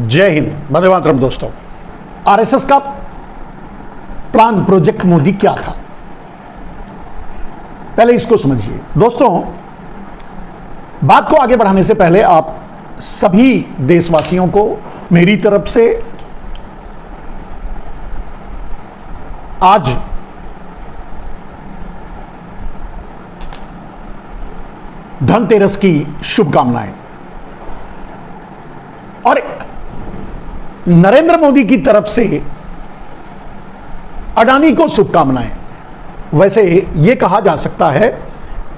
जय हिंद, वंदे मातरम। दोस्तों, आरएसएस का प्लान प्रोजेक्ट मोदी क्या था, पहले इसको समझिए। दोस्तों, बात को आगे बढ़ाने से पहले आप सभी देशवासियों को मेरी तरफ से आज धनतेरस की शुभकामनाएं और नरेंद्र मोदी की तरफ से अडानी को शुभकामनाएं। वैसे यह कहा जा सकता है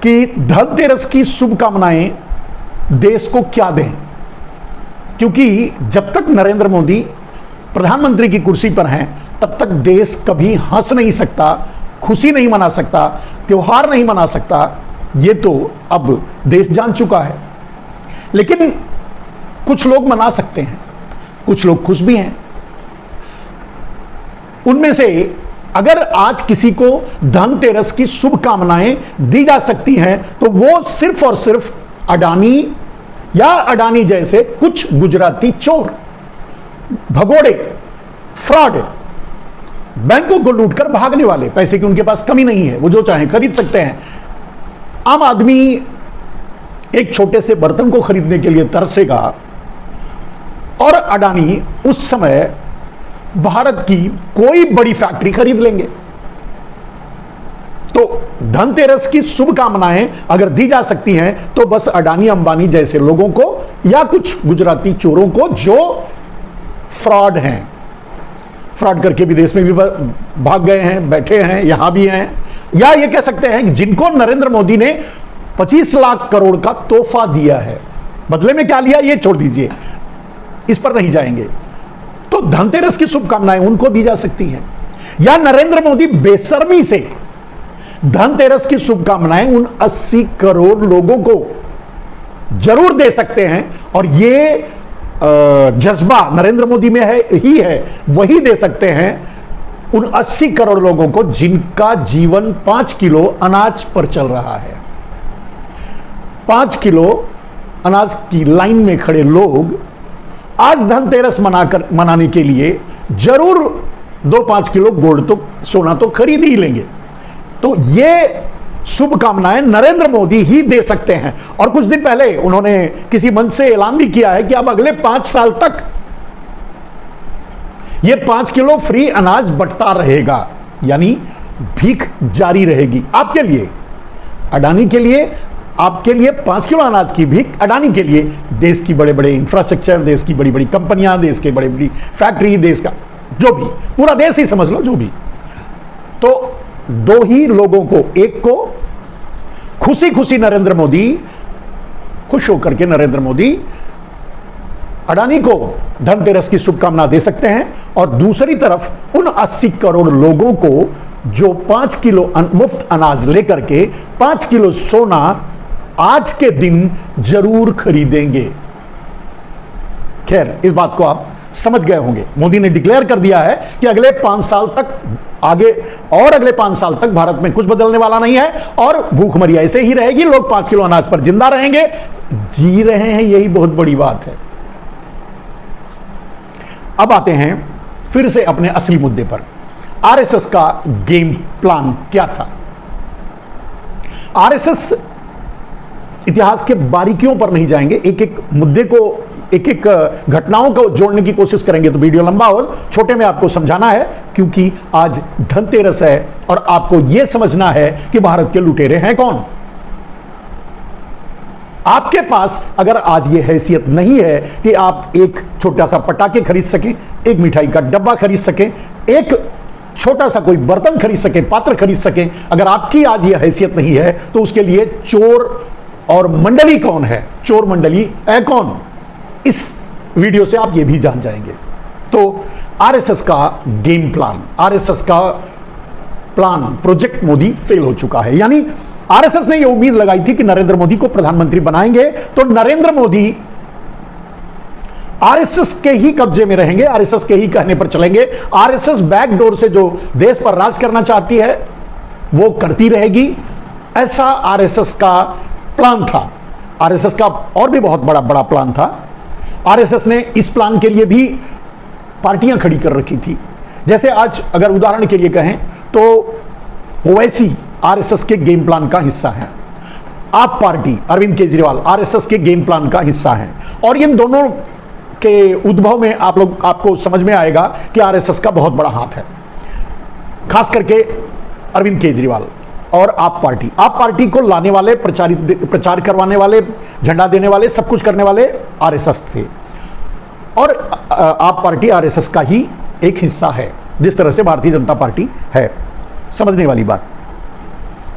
कि धनतेरस की शुभकामनाएं देश को क्या दें, क्योंकि जब तक नरेंद्र मोदी प्रधानमंत्री की कुर्सी पर हैं तब तक देश कभी हंस नहीं सकता, खुशी नहीं मना सकता, त्योहार नहीं मना सकता। ये तो अब देश जान चुका है। लेकिन कुछ लोग मना सकते हैं, कुछ लोग खुश भी हैं। उनमें से अगर आज किसी को धनतेरस की शुभकामनाएं दी जा सकती हैं तो वो सिर्फ और सिर्फ अडानी या अडानी जैसे कुछ गुजराती चोर, भगोड़े, फ्रॉड, बैंकों को लूटकर भागने वाले। पैसे की उनके पास कमी नहीं है, वो जो चाहे खरीद सकते हैं। आम आदमी एक छोटे से बर्तन को खरीदने के लिए तरसेगा और अडानी उस समय भारत की कोई बड़ी फैक्ट्री खरीद लेंगे। तो धनतेरस की शुभकामनाएं अगर दी जा सकती हैं तो बस अडानी अंबानी जैसे लोगों को या कुछ गुजराती चोरों को जो फ्रॉड हैं, फ्रॉड करके विदेश में भी भाग गए हैं, बैठे हैं, यहां भी हैं, या ये कह सकते हैं जिनको नरेंद्र मोदी ने 25 लाख करोड़ का तोहफा दिया है। बदले में क्या लिया ये छोड़ दीजिए, इस पर नहीं जाएंगे। तो धनतेरस की शुभकामनाएं उनको दी जा सकती हैं, या नरेंद्र मोदी बेशर्मी से धनतेरस की शुभकामनाएं उन 80 करोड़ लोगों को जरूर दे सकते हैं। और ये जज्बा नरेंद्र मोदी में है, वही दे सकते हैं उन 80 करोड़ लोगों को जिनका जीवन 5 किलो अनाज पर चल रहा है। 5 किलो अनाज की लाइन में खड़े लोग आज धनतेरस मनाने के लिए जरूर 2-5 किलो गोल्ड तो सोना तो खरीद ही लेंगे। तो ये शुभकामनाएं नरेंद्र मोदी ही दे सकते हैं। और कुछ दिन पहले उन्होंने किसी मंच से ऐलान भी किया है कि अब अगले 5 साल तक ये 5 किलो फ्री अनाज बंटता रहेगा, यानी भीख जारी रहेगी आपके लिए, अडानी के लिए, आपके लिए 5 किलो अनाज की भीख, अडानी के लिए देश की बड़े बड़े इंफ्रास्ट्रक्चर, देश की बड़ी बड़ी कंपनियां, देश के बड़ी बड़ी फैक्ट्री, देश का जो भी, पूरा देश ही समझ लो, जो भी। तो दो ही लोगों को, एक को खुशी खुशी नरेंद्र मोदी, खुश होकर के नरेंद्र मोदी अडानी को धनतेरस की शुभकामना दे सकते हैं, और दूसरी तरफ उन 80 करोड़ लोगों को जो 5 किलो मुफ्त अनाज लेकर के 5 किलो सोना आज के दिन जरूर खरीदेंगे। खैर, इस बात को आप समझ गए होंगे। मोदी ने डिक्लेयर कर दिया है कि अगले 5 साल तक आगे, और अगले 5 साल तक भारत में कुछ बदलने वाला नहीं है और भूखमरी ऐसे ही रहेगी, लोग 5 किलो अनाज पर जिंदा रहेंगे, जी रहे हैं, यही बहुत बड़ी बात है। अब आते हैं फिर से अपने असली मुद्दे पर। आरएसएस का गेम प्लान क्या था? आरएसएस इतिहास के बारीकियों पर नहीं जाएंगे, एक एक मुद्दे को, एक एक घटनाओं को जोड़ने की कोशिश करेंगे तो वीडियो लंबा हो, छोटे में आपको समझाना है, क्योंकि आज धनतेरस है और आपको यह समझना है कि भारत के लुटेरे हैं कौन। आपके पास अगर आज ये हैसियत नहीं है कि आप एक छोटा सा पटाखे खरीद सकें, एक मिठाई का डब्बा खरीद सकें, एक छोटा सा कोई बर्तन खरीद सकें, पात्र खरीद सकें, अगर आपकी आज ये हैसियत नहीं है तो उसके लिए चोर और मंडली कौन है, चोर मंडली है कौन, इस वीडियो से आप ये भी जान जाएंगे। तो आरएसएस का गेम प्लान, आरएसएस का प्लान प्रोजेक्ट मोदी फेल हो चुका है। यानी आरएसएस ने यह उम्मीद लगाई थी कि नरेंद्र मोदी को प्रधानमंत्री बनाएंगे तो नरेंद्र मोदी आरएसएस के ही कब्जे में रहेंगे, आरएसएस के ही कहने पर चलेंगे, आरएसएस बैकडोर से जो देश पर राज करना चाहती है वो करती रहेगी। ऐसा आरएसएस का प्लान था। आरएसएस का और भी बहुत बड़ा प्लान था आरएसएस ने इस प्लान के लिए भी पार्टियां खड़ी कर रखी थी। जैसे आज अगर उदाहरण के लिए कहें तो ओवैसी आरएसएस के गेम प्लान का हिस्सा है, आप पार्टी अरविंद केजरीवाल आरएसएस के गेम प्लान का हिस्सा है। और इन दोनों के उद्भव में आपको समझ में आएगा कि आरएसएस का बहुत बड़ा हाथ है, खास करके अरविंद केजरीवाल और आप पार्टी को लाने वाले, प्रचार करवाने वाले, झंडा देने वाले, सब कुछ करने वाले आरएसएस थे। और आप पार्टी आरएसएस का ही एक हिस्सा है, जिस तरह से भारतीय जनता पार्टी है। समझने वाली बात।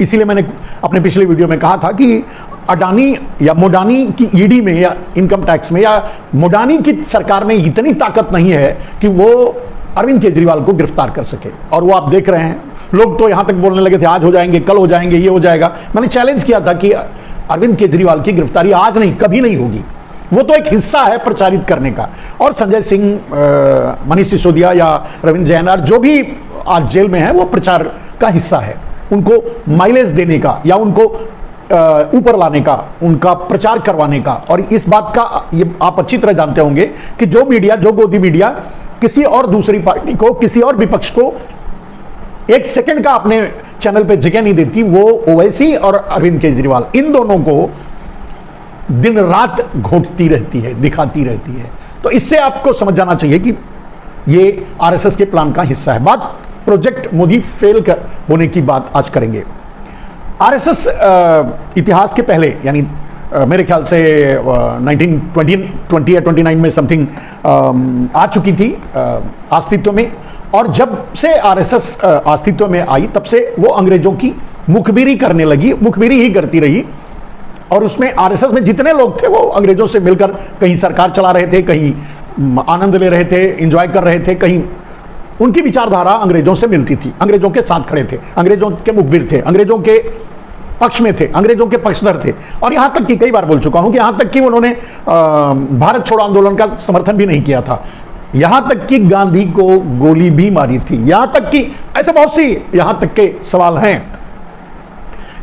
इसीलिए मैंने अपने पिछले वीडियो में कहा था कि अडानी या मोडानी की ईडी में या इनकम टैक्स में या मोडानी की सरकार में इतनी ताकत नहीं है कि वो अरविंद केजरीवाल को गिरफ्तार कर सके। और वो आप देख रहे हैं, लोग तो यहां तक बोलने लगे थे आज हो जाएंगे, कल हो जाएंगे, ये हो जाएगा। मैंने चैलेंज किया था कि अरविंद केजरीवाल की गिरफ्तारी आज नहीं, कभी नहीं होगी। वो तो एक हिस्सा है प्रचारित करने का। और संजय सिंह, मनीष सिसोदिया या रविंद्र जैन जो भी आज जेल में है, वो प्रचार का हिस्सा है। उनको माइलेज देने का या उनको ऊपर लाने का, उनका प्रचार करवाने का। और इस बात का ये आप अच्छी तरह जानते होंगे कि जो मीडिया, जो गोदी मीडिया किसी और दूसरी पार्टी को, किसी और विपक्ष को एक सेकंड का अपने चैनल पे जगह नहीं देती, वो ओवैसी और अरविंद केजरीवाल इन दोनों को दिन रात घोटती रहती है, दिखाती रहती है। तो इससे आपको समझ जाना चाहिए कि ये आरएसएस के प्लान का हिस्सा है। बात प्रोजेक्ट मोदी फेल होने की बात आज करेंगे। आरएसएस इतिहास के पहले, यानी मेरे ख्याल से 1920 या 29 में समथिंग आ चुकी थी अस्तित्व में। और जब से आरएसएस अस्तित्व में आई, तब से वो अंग्रेजों की मुखबिरी करने लगी, मुखबिरी ही करती रही। और उसमें आरएसएस में जितने लोग थे वो अंग्रेजों से मिलकर कहीं सरकार चला रहे थे, कहीं आनंद ले रहे थे, एंजॉय कर रहे थे, कहीं उनकी विचारधारा अंग्रेजों से मिलती थी, अंग्रेजों के साथ खड़े थे, अंग्रेजों के मुखबिर थे, अंग्रेजों के पक्ष में थे, अंग्रेजों के पक्षधर थे। और यहां तक कि कई बार बोल चुका हूं कि यहां तक कि उन्होंने भारत छोड़ो आंदोलन का समर्थन भी नहीं किया था, यहां तक कि गांधी को गोली भी मारी थी, यहां तक कि ऐसे बहुत सी यहां तक के सवाल हैं।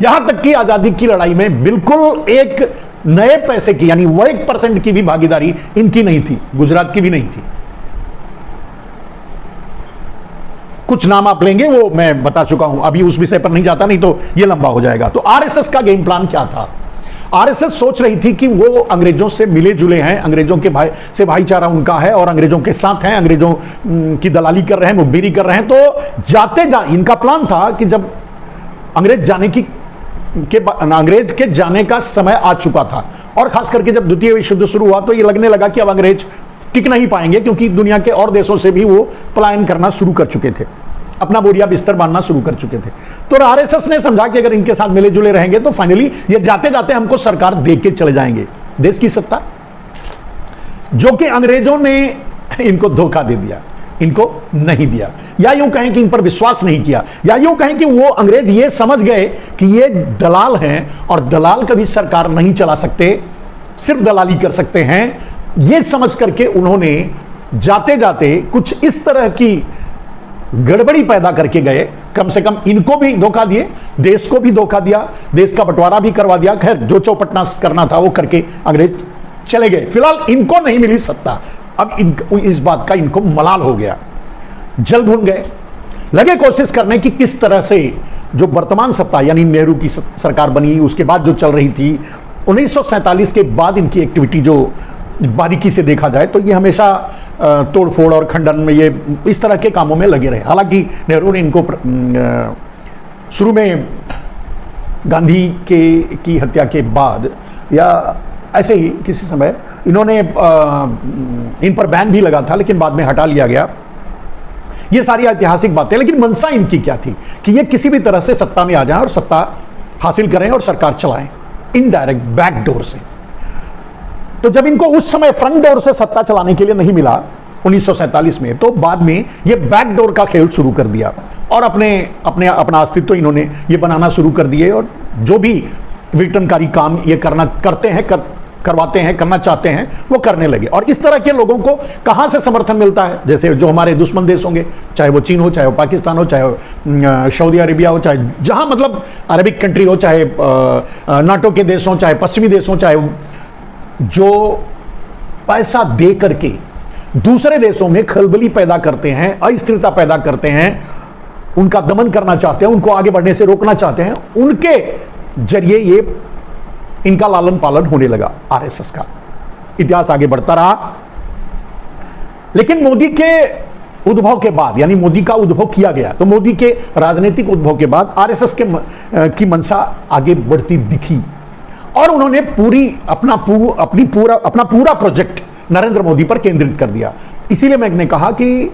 यहां तक कि आजादी की लड़ाई में बिल्कुल एक नए पैसे की, यानी 1% की भी भागीदारी इनकी नहीं थी, गुजरात की भी नहीं थी। कुछ नाम आप लेंगे, वो मैं बता चुका हूं, अभी उस विषय पर नहीं जाता, नहीं तो ये लंबा हो जाएगा। तो आरएसएस का गेम प्लान क्या था? आरएसएस सोच रही थी कि वो अंग्रेजों से मिले जुले हैं, अंग्रेजों के भाईचारा उनका है और अंग्रेजों के साथ हैं, अंग्रेजों की दलाली कर रहे हैं, मुखबिरी कर रहे हैं। तो इनका प्लान था कि जब अंग्रेज के जाने का समय आ चुका था, और खास करके जब द्वितीय विश्व युद्ध शुरू हुआ, तो ये लगने लगा कि अब अंग्रेज टिक नहीं पाएंगे, क्योंकि दुनिया के और देशों से भी वो पलायन करना शुरू कर चुके थे, अपना बोरिया बिस्तर बांधना शुरू कर चुके थे। तो आरएसएस ने समझा कि अगर इनके साथ मिले जुले रहेंगे तो फाइनली ये जाते जाते हमको सरकार दे के चले जाएंगे, देश की सत्ता, जो कि अंग्रेजों ने इनको धोखा दे दिया, इनको नहीं दिया, या यूं कहें कि इन पर विश्वास नहीं किया, या यूं कहें कि वो अंग्रेज ये समझ गए कि ये दलाल हैं और दलाल कभी सरकार नहीं चला सकते, सिर्फ दलाली कर सकते हैं। ये समझ करके उन्होंने जाते जाते कुछ इस तरह की गड़बड़ी पैदा करके गए, कम से कम इनको भी धोखा दिए, देश को भी धोखा दिया, देश का बंटवारा भी करवा दिया। खैर, जो चौपटना करना था वो करके अंग्रेज चले गए। फिलहाल इनको नहीं मिली सत्ता, अब इस बात का इनको मलाल हो गया, जल भून गए, लगे कोशिश करने की किस तरह से जो वर्तमान सत्ता यानी नेहरू की सरकार बनी, उसके बाद जो चल रही थी 1947 के बाद इनकी एक्टिविटी जो बारीकी से देखा जाए तो ये हमेशा तोड़फोड़ और खंडन में ये इस तरह के कामों में लगे रहे। हालांकि नेहरू ने इनको शुरू में गांधी की हत्या के बाद या ऐसे ही किसी समय इन्होंने इन पर बैन भी लगा था, लेकिन बाद में हटा लिया गया। ये सारी ऐतिहासिक बातें, लेकिन मंशा इनकी क्या थी कि ये किसी भी तरह से सत्ता में आ जाएं और सत्ता हासिल करें और सरकार चलाएं, इनडायरेक्ट बैक डोर से। तो जब इनको उस समय फ्रंट डोर से सत्ता चलाने के लिए नहीं मिला 1947 में, तो बाद में ये बैक डोर का खेल शुरू कर दिया और अपना अस्तित्व इन्होंने ये बनाना शुरू कर दिए। और जो भी विघटनकारी काम ये करवाते हैं, करना चाहते हैं, वो करने लगे। और इस तरह के लोगों को कहां से समर्थन मिलता है? जैसे जो हमारे दुश्मन देश होंगे, चाहे वो चीन हो, चाहे वो पाकिस्तान हो, चाहे वो सऊदी अरेबिया हो, चाहे जहां मतलब अरबिक कंट्री हो, चाहे नाटो के देश हो, चाहे पश्चिमी देश हो, चाहे जो पैसा दे करके दूसरे देशों में खलबली पैदा करते हैं, अस्थिरता पैदा करते हैं, उनका दमन करना चाहते हैं, उनको आगे बढ़ने से रोकना चाहते हैं, उनके जरिए ये इनका लालन पालन होने लगा आरएसएस का। इतिहास आगे बढ़ता रहा। लेकिन मोदी के उद्भव के बाद, यानी मोदी का उद्भव किया गया, तो मोदी के राजनीतिक उद्भव के बाद आरएसएस की मंशा आगे बढ़ती दिखी और उन्होंने अपना पूरा प्रोजेक्ट नरेंद्र मोदी पर केंद्रित कर दिया। इसीलिए मैंने कहा कि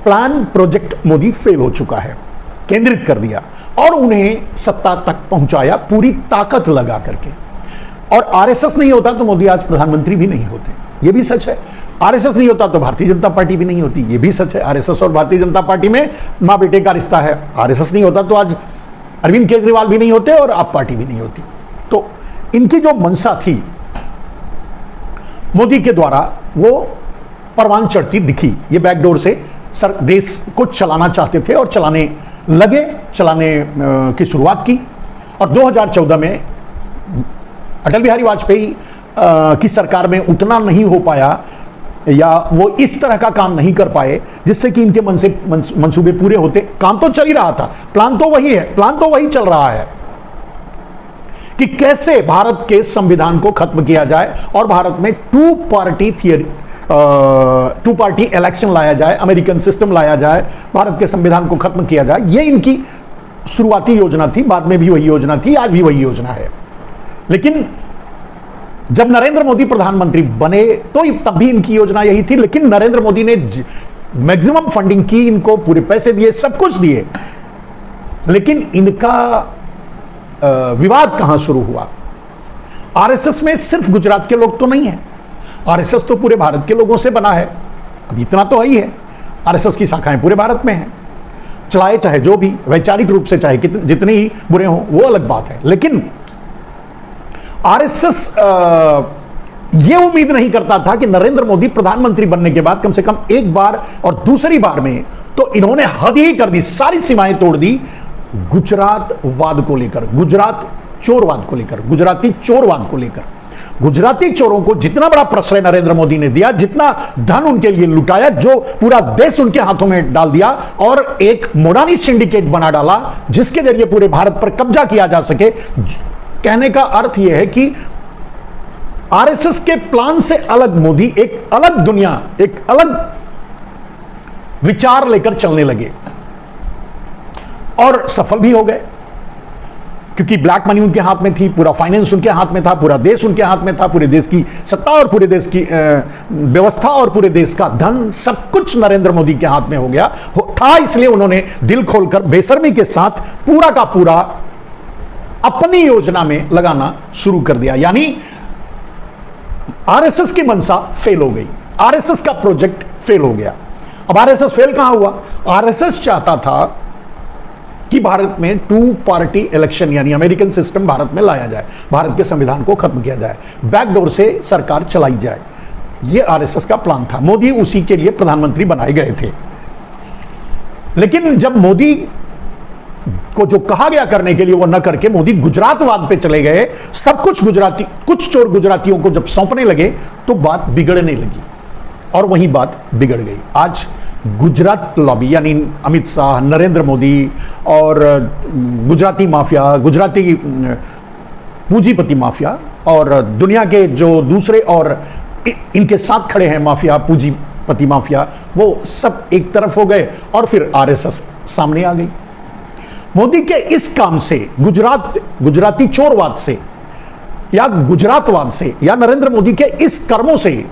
प्लान प्रोजेक्ट मोदी फेल हो चुका है, केंद्रित कर दिया और उन्हें सत्ता तक पहुंचाया पूरी ताकत लगा करके। और आरएसएस नहीं होता तो मोदी आज प्रधानमंत्री भी नहीं होते, यह भी सच है। आरएसएस नहीं होता तो भारतीय जनता पार्टी भी नहीं होती, यह भी सच है। आरएसएस और भारतीय जनता पार्टी में मां बेटे का रिश्ता है। आरएसएस नहीं होता तो आज अरविंद केजरीवाल भी नहीं होते और आप पार्टी भी नहीं होती। तो इनकी जो मंशा थी मोदी के द्वारा, वो परवान चढ़ती दिखी। ये बैकडोर से देश को चलाना चाहते थे और चलाने की शुरुआत की। और 2014 में अटल बिहारी वाजपेयी की सरकार में उतना नहीं हो पाया या वो इस तरह का काम नहीं कर पाए जिससे कि इनके मंसूबे पूरे होते। काम तो चल ही रहा था, प्लान तो वही है, प्लान तो वही चल रहा है कि कैसे भारत के संविधान को खत्म किया जाए और भारत में टू पार्टी इलेक्शन लाया जाए, अमेरिकन सिस्टम लाया जाए, भारत के संविधान को खत्म किया जाए। ये इनकी शुरुआती योजना थी, बाद में भी वही योजना थी, आज भी वही योजना है। लेकिन जब नरेंद्र मोदी प्रधानमंत्री बने तो तब भी इनकी योजना यही थी। लेकिन नरेंद्र मोदी ने मैक्सिमम फंडिंग की, इनको पूरे पैसे दिए, सब कुछ दिए। लेकिन इनका विवाद कहां शुरू हुआ? आरएसएस में सिर्फ गुजरात के लोग तो नहीं है, आरएसएस तो पूरे भारत के लोगों से बना है। अब इतना तो ही है, आरएसएस की शाखाएं पूरे भारत में हैं, चलाए चाहे जो भी, वैचारिक रूप से चाहे जितने ही बुरे हों, वो अलग बात है। लेकिन आरएसएस ये उम्मीद नहीं करता था कि नरेंद्र मोदी प्रधानमंत्री बनने के बाद कम से कम एक बार और दूसरी बार में तो इन्होंने हद ही कर दी, सारी सीमाएं तोड़ दी गुजरातवाद को लेकर, गुजरात चोरवाद को लेकर, गुजराती चोरवाद को लेकर। गुजराती चोरों को जितना बड़ा प्रश्रय नरेंद्र मोदी ने दिया, जितना धन उनके लिए लुटाया, जो पूरा देश उनके हाथों में डाल दिया और एक मोडानी सिंडिकेट बना डाला जिसके जरिए पूरे भारत पर कब्जा किया जा सके। कहने का अर्थ यह है कि आरएसएस के प्लान से अलग मोदी एक अलग दुनिया, एक अलग विचार लेकर चलने लगे और सफल भी हो गए, क्योंकि ब्लैक मनी उनके हाथ में थी, पूरा फाइनेंस उनके हाथ में था, पूरा देश उनके हाथ में था, पूरे देश की सत्ता और पूरे देश की व्यवस्था और पूरे देश का धन, सब कुछ नरेंद्र मोदी के हाथ में हो गया था। इसलिए उन्होंने दिल खोलकर बेशर्मी के साथ पूरा का पूरा अपनी योजना में लगाना शुरू कर दिया। यानी आरएसएस की मंशा फेल हो गई, आरएसएस का प्रोजेक्ट फेल हो गया। अब आरएसएस फेल कहां हुआ? आरएसएस चाहता था कि भारत में टू पार्टी इलेक्शन यानी अमेरिकन सिस्टम भारत में लाया जाए, भारत के संविधान को खत्म किया जाए, बैकडोर से सरकार चलाई जाए। यह आरएसएस का प्लान था। मोदी उसी के लिए प्रधानमंत्री बनाए गए थे। लेकिन जब मोदी को जो कहा गया करने के लिए वो न करके मोदी गुजरातवाद पे चले गए, सब कुछ कुछ चोर गुजरातियों को जब सौंपने लगे तो बात बिगड़ने लगी और वही बात बिगड़ गई। आज गुजरात लॉबी यानी अमित शाह, नरेंद्र मोदी और गुजराती माफिया, गुजराती पूंजीपति माफिया और दुनिया के जो दूसरे और इनके साथ खड़े हैं माफिया, पूंजीपति माफिया, वो सब एक तरफ हो गए और फिर आरएसएस सामने आ गई। मोदी के इस काम से, गुजराती चोरवाद से या गुजरातवाद से या नरेंद्र मोदी के इस कर्मों से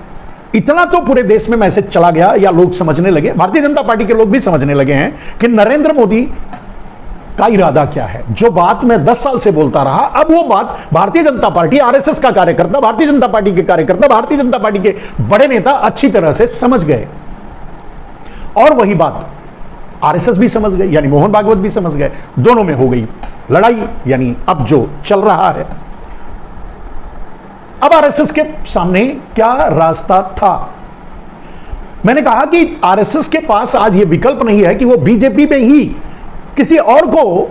इतना तो पूरे देश में मैसेज चला गया या लोग समझने लगे, भारतीय जनता पार्टी के लोग भी समझने लगे हैं कि नरेंद्र मोदी का इरादा क्या है। जो बात मैं 10 साल से बोलता रहा, अब वो बात भारतीय जनता पार्टी, आरएसएस का कार्यकर्ता, भारतीय जनता पार्टी के कार्यकर्ता, भारतीय जनता पार्टी के बड़े नेता अच्छी तरह से समझ गए और वही बात आरएसएस भी समझ गए, यानी मोहन भागवत भी समझ गए। दोनों में हो गई लड़ाई, यानी अब जो चल रहा है। अब आरएसएस के सामने क्या रास्ता था? मैंने कहा कि आरएसएस के पास आज यह विकल्प नहीं है कि वो बीजेपी में ही किसी और को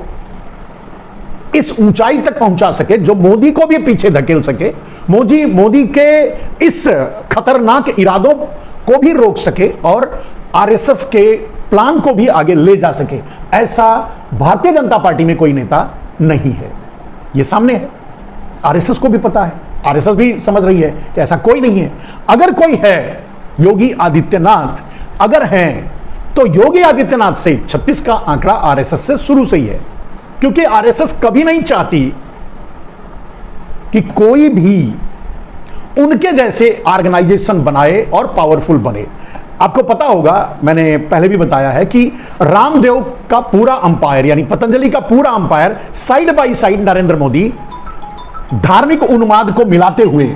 इस ऊंचाई तक पहुंचा सके, जो मोदी को भी पीछे धकेल सके, मोदी के इस खतरनाक इरादों को भी रोक सके और आरएसएस के प्लान को भी आगे ले जा सके, ऐसा भारतीय जनता पार्टी में कोई नेता नहीं है। यह सामने है, आरएसएस को भी पता है, आरएसएस भी समझ रही है कि ऐसा कोई नहीं है। अगर कोई है, योगी आदित्यनाथ अगर हैं, तो योगी आदित्यनाथ से 36 का आंकड़ा आरएसएस से शुरू से ही है, क्योंकि आरएसएस कभी नहीं चाहती कि कोई भी उनके जैसे ऑर्गेनाइजेशन बनाए और पावरफुल बने। आपको पता होगा, मैंने पहले भी बताया है कि रामदेव का पूरा अंपायर यानी पतंजलि का पूरा umpire side by side Narendra Modi धार्मिक उन्माद को मिलाते हुए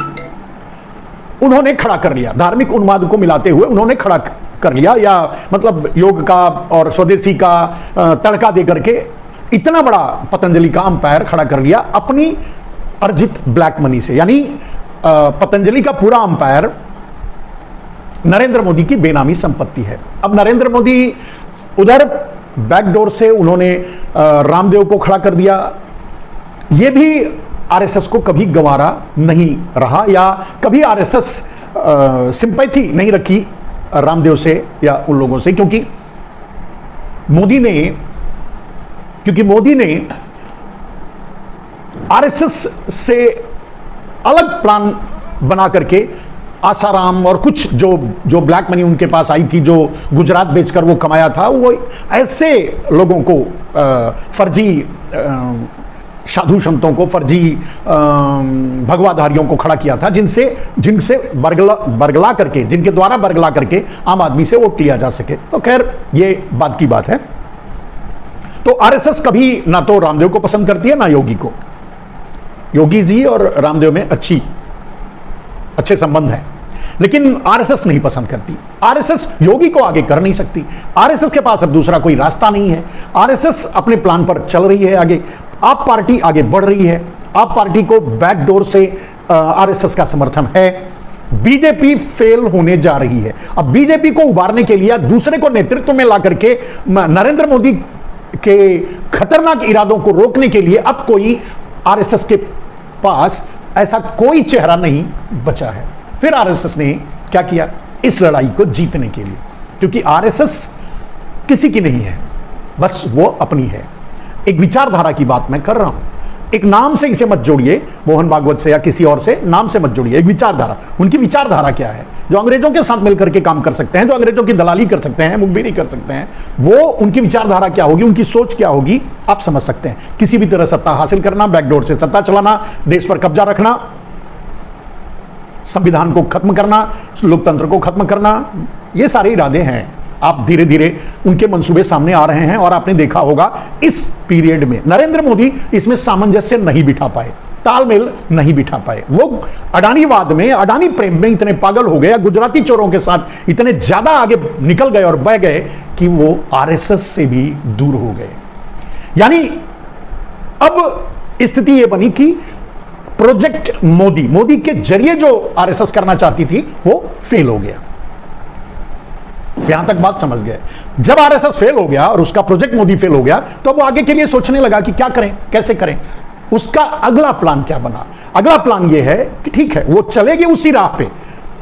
उन्होंने खड़ा कर लिया। धार्मिक उन्माद को मिलाते हुए उन्होंने खड़ा कर लिया, या मतलब योग का और स्वदेशी का तड़का देकर के इतना बड़ा पतंजलि का अंपायर खड़ा कर लिया अपनी अर्जित ब्लैक मनी से। यानी पतंजलि का पूरा अंपायर नरेंद्र मोदी की बेनामी संपत्ति है। अब नरेंद्र मोदी उधर बैकडोर से उन्होंने रामदेव को खड़ा कर दिया। यह भी आरएसएस को कभी गंवारा नहीं रहा, या कभी आरएसएस सिंपैथी नहीं रखी रामदेव से या उन लोगों से, क्योंकि मोदी ने आरएसएस से अलग प्लान बना करके आसाराम और कुछ जो ब्लैक मनी उनके पास आई थी, जो गुजरात बेचकर वो कमाया था, वो ऐसे लोगों को फर्जी साधु संतों को, फर्जी भगवाधारियों को खड़ा किया था, जिनसे बरगला करके, जिनके द्वारा बरगला करके आम आदमी से वोट लिया जा सके। तो खैर ये बात की बात है। तो आरएसएस कभी ना तो रामदेव को पसंद करती है ना योगी को। योगी जी और रामदेव में अच्छे संबंध हैं, लेकिन आरएसएस नहीं पसंद करती। आरएसएस योगी को आगे कर नहीं सकती। आरएसएस के पास अब दूसरा कोई रास्ता नहीं है। आरएसएस अपने प्लान पर चल रही है आगे। आप पार्टी आगे बढ़ रही है। आप पार्टी को बैकडोर से आरएसएस का समर्थन है। बीजेपी फेल होने जा रही है। अब बीजेपी को उबारने के लिए, दूसरे को नेतृत्व में ला करके नरेंद्र मोदी के खतरनाक इरादों को रोकने के लिए अब कोई आरएसएस के पास ऐसा कोई चेहरा नहीं बचा है। फिर आरएसएस ने क्या किया इस लड़ाई को जीतने के लिए, क्योंकि आरएसएस किसी की नहीं है, बस वो अपनी है। एक विचारधारा की बात मैं कर रहा हूं। एक नाम से इसे मत जोड़िए, मोहन भागवत से या किसी और से, नाम से मत जोड़िए। एक विचारधारा, उनकी विचारधारा क्या है, जो अंग्रेजों के साथ मिलकर के काम कर सकते हैं, जो अंग्रेजों की दलाली कर सकते हैं, मुखबिरी कर सकते हैं, वो उनकी विचारधारा क्या होगी, उनकी सोच क्या होगी, आप समझ सकते हैं। किसी भी तरह सत्ता हासिल करना, बैकडोर से सत्ता चलाना, देश पर कब्जा रखना, संविधान को खत्म करना, लोकतंत्र को खत्म करना, ये सारे इरादे हैं। आप धीरे धीरे उनके मंसूबे सामने आ रहे हैं, और आपने देखा होगा इस पीरियड में नरेंद्र मोदी इसमें सामंजस्य नहीं बिठा पाए, तालमेल नहीं बिठा पाए। वो अडानीवाद में, अडानी प्रेम में इतने पागल हो गए, गुजराती चोरों के साथ इतने ज्यादा आगे निकल गए और बह गए कि वो आरएसएस से भी दूर हो गए। यानी अब स्थिति ये बनी कि प्रोजेक्ट मोदी के जरिए जो आरएसएस करना चाहती थी वो फेल हो गया। यहां तक बात समझ गए। जब आरएसएस फेल हो गया और उसका प्रोजेक्ट मोदी फेल हो गया, तो वो आगे के लिए सोचने लगा कि क्या करें, कैसे करें। उसका अगला प्लान क्या बना? अगला प्लान ये है कि ठीक है, वो चलेगी उसी राह पे,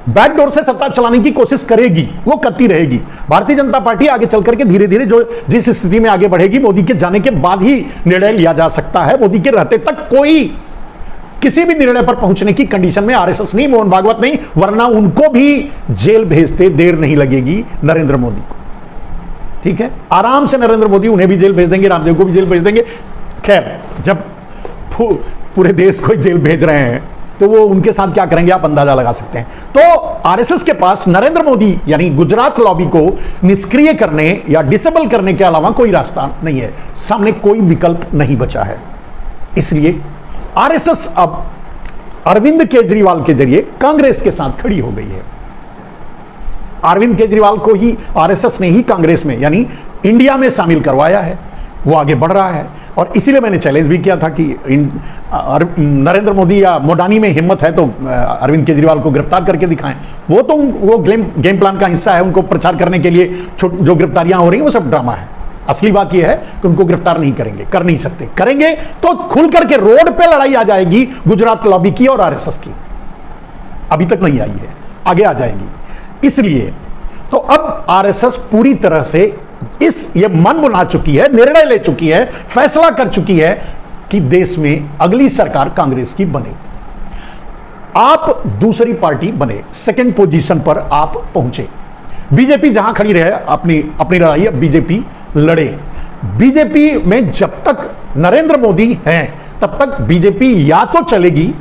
बैकडोर से सत्ता चलाने की कोशिश करेगी, वो करती रहेगी। भारतीय जनता पार्टी आगे चल करके धीरे धीरे जिस स्थिति में आगे बढ़ेगी, मोदी के जाने के बाद ही निर्णय लिया जा सकता है। मोदी के रहते तक कोई किसी भी निर्णय पर पहुंचने की कंडीशन में आरएसएस नहीं, मोहन भागवत नहीं, वरना उनको भी जेल भेजते देर नहीं लगेगी नरेंद्र मोदी को। ठीक है, आराम से नरेंद्र मोदी उन्हें भी जेल भेज देंगे, रामदेव को भी जेल भेज देंगे। खैर, जब पूरे देश को जेल भेज रहे हैं तो वो उनके साथ क्या करेंगे आप अंदाजा लगा सकते हैं। तो आरएसएस के पास नरेंद्र मोदी यानी गुजरात लॉबी को निष्क्रिय करने या डिसेबल करने के अलावा कोई रास्ता नहीं है, सामने कोई विकल्प नहीं बचा है। इसलिए आरएसएस अब अरविंद केजरीवाल के जरिए कांग्रेस के साथ खड़ी हो गई है। अरविंद केजरीवाल को ही आरएसएस ने ही कांग्रेस में यानी इंडिया में शामिल करवाया है, वो आगे बढ़ रहा है। और इसीलिए मैंने चैलेंज भी किया था कि नरेंद्र मोदी या मोडानी में हिम्मत है तो अरविंद केजरीवाल को गिरफ्तार करके दिखाएं। वो गेम प्लान का हिस्सा है, उनको प्रचार करने के लिए जो गिरफ्तारियां हो रही हैं वो सब ड्रामा है। असली बात यह है कि उनको गिरफ्तार नहीं करेंगे, कर नहीं सकते। करेंगे तो खुल करके रोड पे लड़ाई आ जाएगी गुजरात लॉबी की और आरएसएस की। अभी तक नहीं आई है, आगे आ जाएगी। इसलिए तो अब आरएसएस पूरी तरह से ये मन बना चुकी है, निर्णय ले चुकी है, फैसला कर चुकी है कि देश में अगली सरकार कांग्रेस की बने, आप दूसरी पार्टी बने, सेकंड पोजीशन पर आप पहुंचे। बीजेपी जहां खड़ी रहे अपनी लड़ाई, अब बीजेपी लड़े। बीजेपी में जब तक नरेंद्र मोदी हैं तब तक बीजेपी या तो चलेगी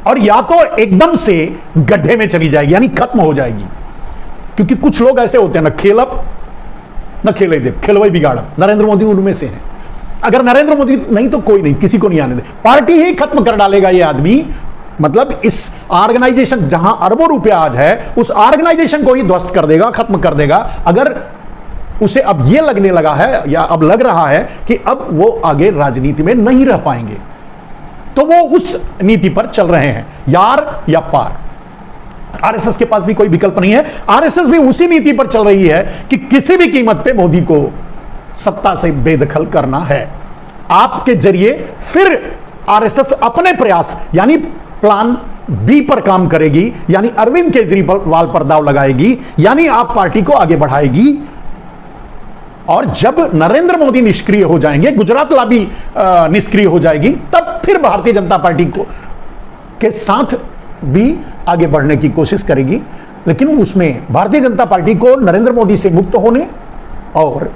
और या तो एकदम से गड्ढे में चली जाएगी, यानी खत्म हो जाएगी। क्योंकि कुछ लोग ऐसे होते हैं, ना खेलब न खेले दे, खेलवाई बिगाड़ब। नरेंद्र मोदी उनमें से हैं। अगर नरेंद्र मोदी नहीं तो कोई नहीं, किसी को नहीं आने दे, पार्टी ही खत्म कर डालेगा ये आदमी। मतलब इस ऑर्गेनाइजेशन जहां अरबों रुपया आज है, उस ऑर्गेनाइजेशन को ही ध्वस्त कर देगा, खत्म कर देगा। अगर उसे अब यह लगने लगा है या अब लग रहा है कि अब वो आगे राजनीति में नहीं रह पाएंगे, तो वो उस नीति पर चल रहे हैं, यार या पार। आरएसएस के पास भी कोई विकल्प नहीं है। आरएसएस भी उसी नीति पर चल रही है कि किसी भी कीमत पे मोदी को सत्ता से बेदखल करना है। आपके जरिए फिर आरएसएस अपने प्रयास यानी प्लान बी पर काम करेगी, यानी अरविंद केजरीवाल पर दांव लगाएगी, यानी आप पार्टी को आगे बढ़ाएगी। और जब नरेंद्र मोदी निष्क्रिय हो जाएंगे, गुजरात लॉबी निष्क्रिय हो जाएगी, तब फिर भारतीय जनता पार्टी को के साथ भी आगे बढ़ने की कोशिश करेगी। लेकिन उसमें भारतीय जनता पार्टी को नरेंद्र मोदी से मुक्त होने और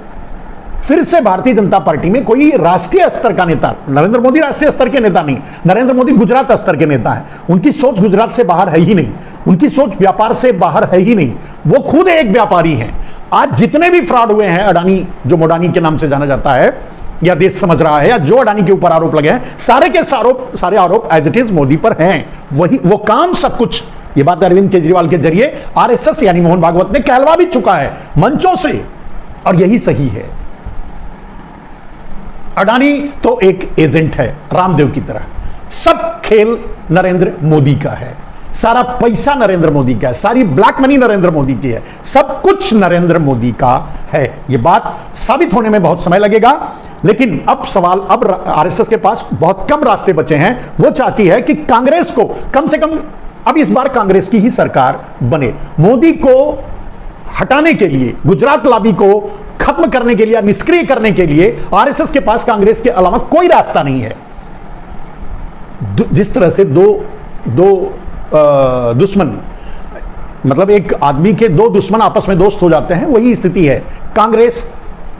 फिर से भारतीय जनता पार्टी में कोई राष्ट्रीय स्तर का नेता, नरेंद्र मोदी राष्ट्रीय स्तर के नेता नहीं, नरेंद्र मोदी गुजरात स्तर के नेता हैं। उनकी सोच गुजरात से बाहर है ही नहीं, उनकी सोच व्यापार से बाहर है ही नहीं, वो खुद एक व्यापारी हैं। आज जितने भी फ्रॉड हुए हैं, अडानी, जो मोडानी के नाम से जाना जाता है या देश समझ रहा है, या जो अडानी के ऊपर आरोप लगे हैं, सारे के सारे आरोप एज इट इज मोदी पर हैं। वही वो काम सब कुछ, ये बात अरविंद केजरीवाल के जरिए आरएसएस यानी मोहन भागवत ने कहलवा भी चुका है मंचों से, और यही सही है। अडानी तो एक एजेंट है, रामदेव की तरह। सब खेल नरेंद्र मोदी का है, सारा पैसा नरेंद्र मोदी का है, सारी ब्लैक मनी नरेंद्र मोदी की है, सब कुछ नरेंद्र मोदी का है। यह बात साबित होने में बहुत समय लगेगा, लेकिन अब सवाल, अब आरएसएस के पास बहुत कम रास्ते बचे हैं। वो चाहती है कि कांग्रेस को कम से कम अब इस बार कांग्रेस की ही सरकार बने। मोदी को हटाने के लिए, गुजरात लॉबी को खत्म करने के लिए, निष्क्रिय करने के लिए आरएसएस के पास कांग्रेस के अलावा कोई रास्ता नहीं है। जिस तरह से दो दुश्मन, मतलब एक आदमी के दो दुश्मन आपस में दोस्त हो जाते हैं, वही स्थिति है। कांग्रेस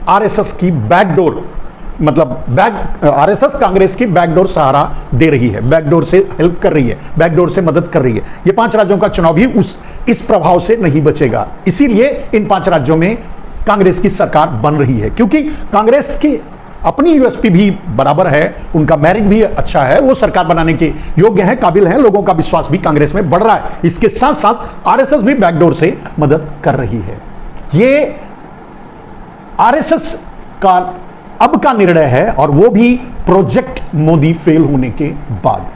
आरएसएस की बैकडोर, मतलब आरएसएस कांग्रेस की बैकडोर सहारा दे रही है, बैकडोर से हेल्प कर रही है, बैकडोर से मदद कर रही है। ये 5 राज्यों का चुनाव भी इस प्रभाव से नहीं बचेगा। इसीलिए इन 5 राज्यों में कांग्रेस की सरकार बन रही है, क्योंकि कांग्रेस की अपनी यूएसपी भी बराबर है, उनका मेरिट भी अच्छा है, वो सरकार बनाने के योग्य है, काबिल है, लोगों का विश्वास भी कांग्रेस में बढ़ रहा है। इसके साथ साथ आरएसएस भी बैकडोर से मदद कर रही है। ये आरएसएस का अब का निर्णय है, और वो भी प्रोजेक्ट मोदी फेल होने के बाद।